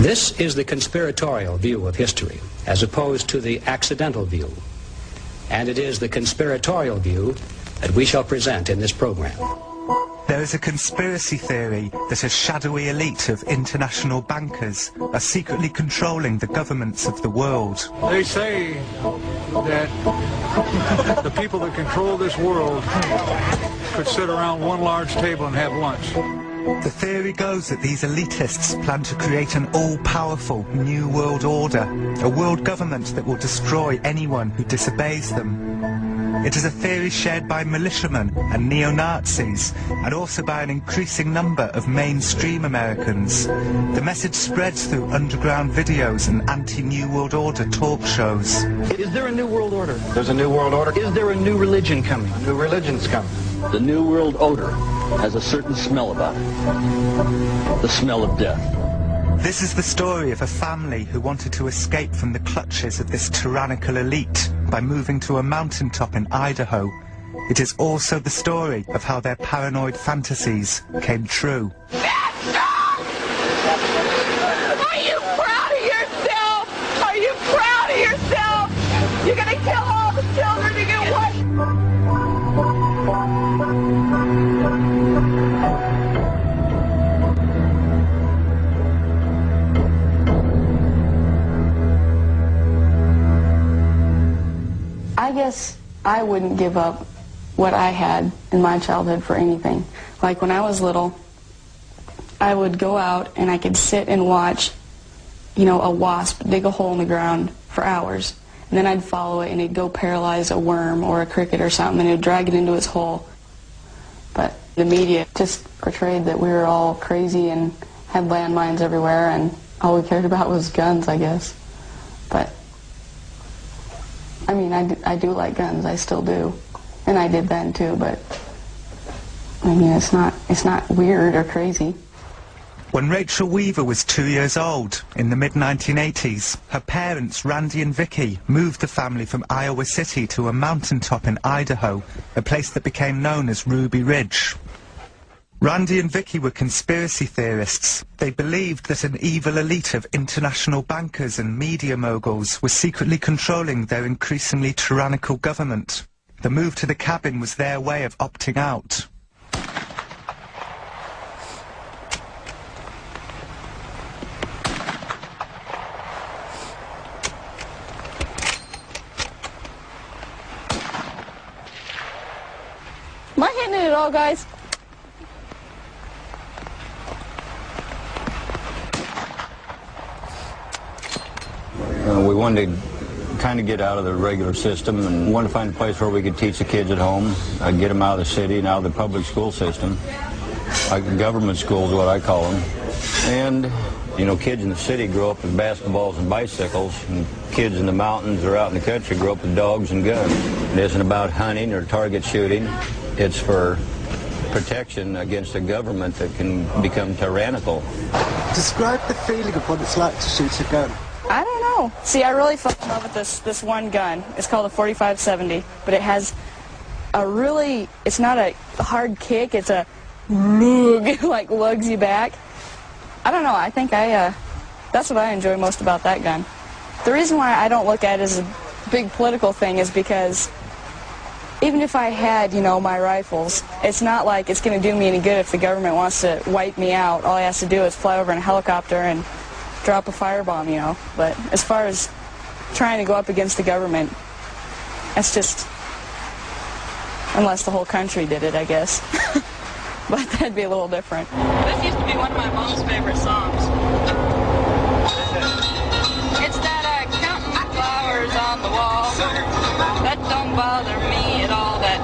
This is the conspiratorial view of history, as opposed to the accidental view. And it is the conspiratorial view that we shall present in this program. There is a conspiracy theory that a shadowy elite of international bankers are secretly controlling the governments of the world. They say that the people that control this world could sit around one large table and have lunch. The theory goes that these elitists plan to create an all-powerful new world order, a world government that will destroy anyone who disobeys them. It is a theory shared by militiamen and neo-Nazis, and also by an increasing number of mainstream Americans. The message spreads through underground videos and anti-New World Order talk shows. Is there a New World Order? There's a New World Order. Is there a new religion coming? A new religion's coming. The New World Order has a certain smell about it. The smell of death. This is the story of a family who wanted to escape from the clutches of this tyrannical elite by moving to a mountaintop in Idaho. It is also the story of how their paranoid fantasies came true. Are you proud of yourself? Are you proud of yourself? You're gonna kill all the children. You're gonna what? I guess I wouldn't give up what I had in my childhood for anything. Like when I was little, I would go out and I could sit and watch, a wasp dig a hole in the ground for hours. And then I'd follow it and it'd go paralyze a worm or a cricket or something and it'd drag it into its hole. But the media just portrayed that we were all crazy and had landmines everywhere and all we cared about was guns, I guess. But I mean, I do like guns, I still do. And I did then too, but I mean, it's not weird or crazy. When Rachel Weaver was 2 years old, in the mid-1980s, her parents, Randy and Vicky, moved the family from Iowa City to a mountaintop in Idaho, a place that became known as Ruby Ridge. Randy and Vicky were conspiracy theorists. They believed that an evil elite of international bankers and media moguls was secretly controlling their increasingly tyrannical government. The move to the cabin was their way of opting out. Am I hitting it at all, guys? We wanted to kind of get out of the regular system and wanted to find a place where we could teach the kids at home, get them out of the city and out of the public school system. Government school is what I call them. And, kids in the city grow up with basketballs and bicycles, and kids in the mountains or out in the country grow up with dogs and guns. It isn't about hunting or target shooting. It's for protection against a government that can become tyrannical. Describe the feeling of what it's like to shoot a gun. I don't know. See, I really fell in love with this one gun. It's called a 45-70, but it has a really, it's not a hard kick, it's a like lugs you back. I don't know, I think that's what I enjoy most about that gun. The reason why I don't look at it as a big political thing is because even if I had, my rifles, it's not like it's going to do me any good if the government wants to wipe me out. All I have to do is fly over in a helicopter and drop a firebomb, But as far as trying to go up against the government, that's just, unless the whole country did it, I guess. But that'd be a little different. This used to be one of my mom's favorite songs. It's that counting the flowers on the wall. That don't bother me at all, that,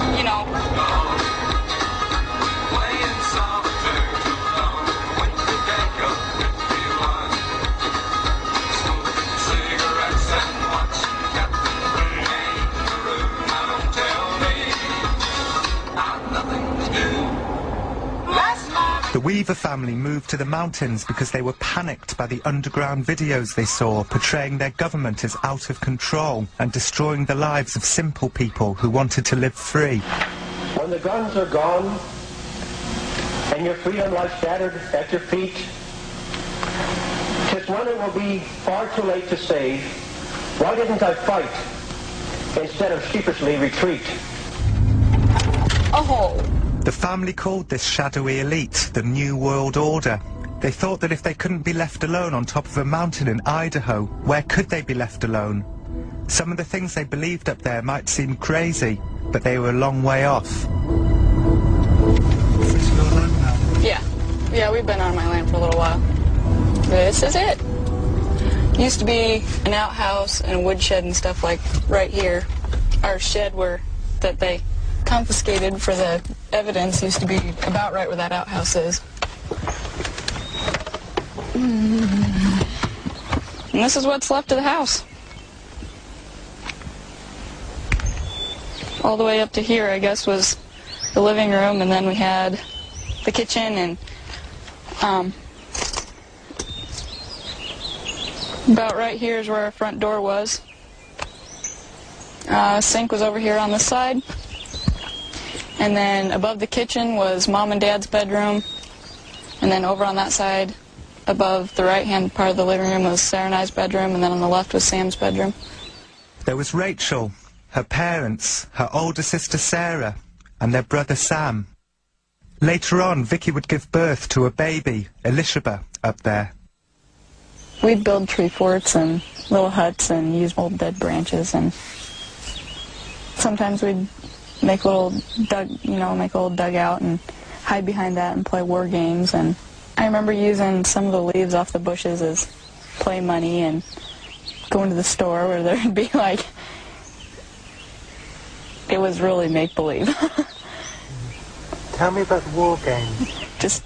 The Weaver family moved to the mountains because they were panicked by the underground videos they saw portraying their government as out of control and destroying the lives of simple people who wanted to live free. When the guns are gone and your freedom lies shattered at your feet, 'Tis when it will be far too late to save, why didn't I fight instead of sheepishly retreat? Oh. The family called this shadowy elite the New World Order. They thought that if they couldn't be left alone on top of a mountain in Idaho, where could they be left alone? Some of the things they believed up there might seem crazy, but they were a long way off. Is this your land now? Yeah, we've been on my land for a little while. This is it. Used to be an outhouse and a woodshed and stuff like right here. Our shed that they confiscated for the evidence used to be about right where that outhouse is. And this is what's left of the house. All the way up to here, I guess, was the living room, and then we had the kitchen, and about right here is where our front door was. Sink was over here on this side. And then above the kitchen was Mom and Dad's bedroom. And then over on that side, above the right-hand part of the living room was Sarah and I's bedroom, and then on the left was Sam's bedroom. There was Rachel, her parents, her older sister Sarah, and their brother Sam. Later on, Vicky would give birth to a baby, Elishaba, up there. We'd build tree forts and little huts and use old dead branches, and sometimes we'd make a little dugout and hide behind that and play war games. And I remember using some of the leaves off the bushes as play money and going to the store where there'd be like, it was really make-believe. Tell me about the war games. Just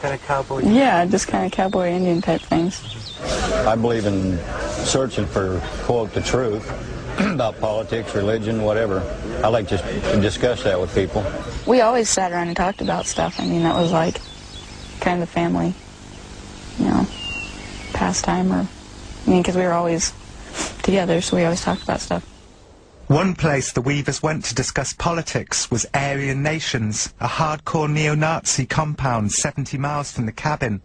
kind of cowboy. Yeah, just kind of cowboy Indian type things. I believe in searching for, quote, the truth about politics, religion, whatever. I like to discuss that with people. We always sat around and talked about stuff. I mean, that was like kind of the family, pastime, because we were always together, so we always talked about stuff. One place the Weavers went to discuss politics was Aryan Nations, a hardcore neo-Nazi compound 70 miles from the cabin.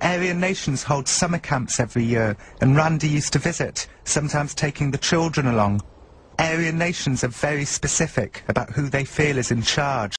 Aryan Nations holds summer camps every year, and Randy used to visit, sometimes taking the children along. Aryan Nations are very specific about who they feel is in charge.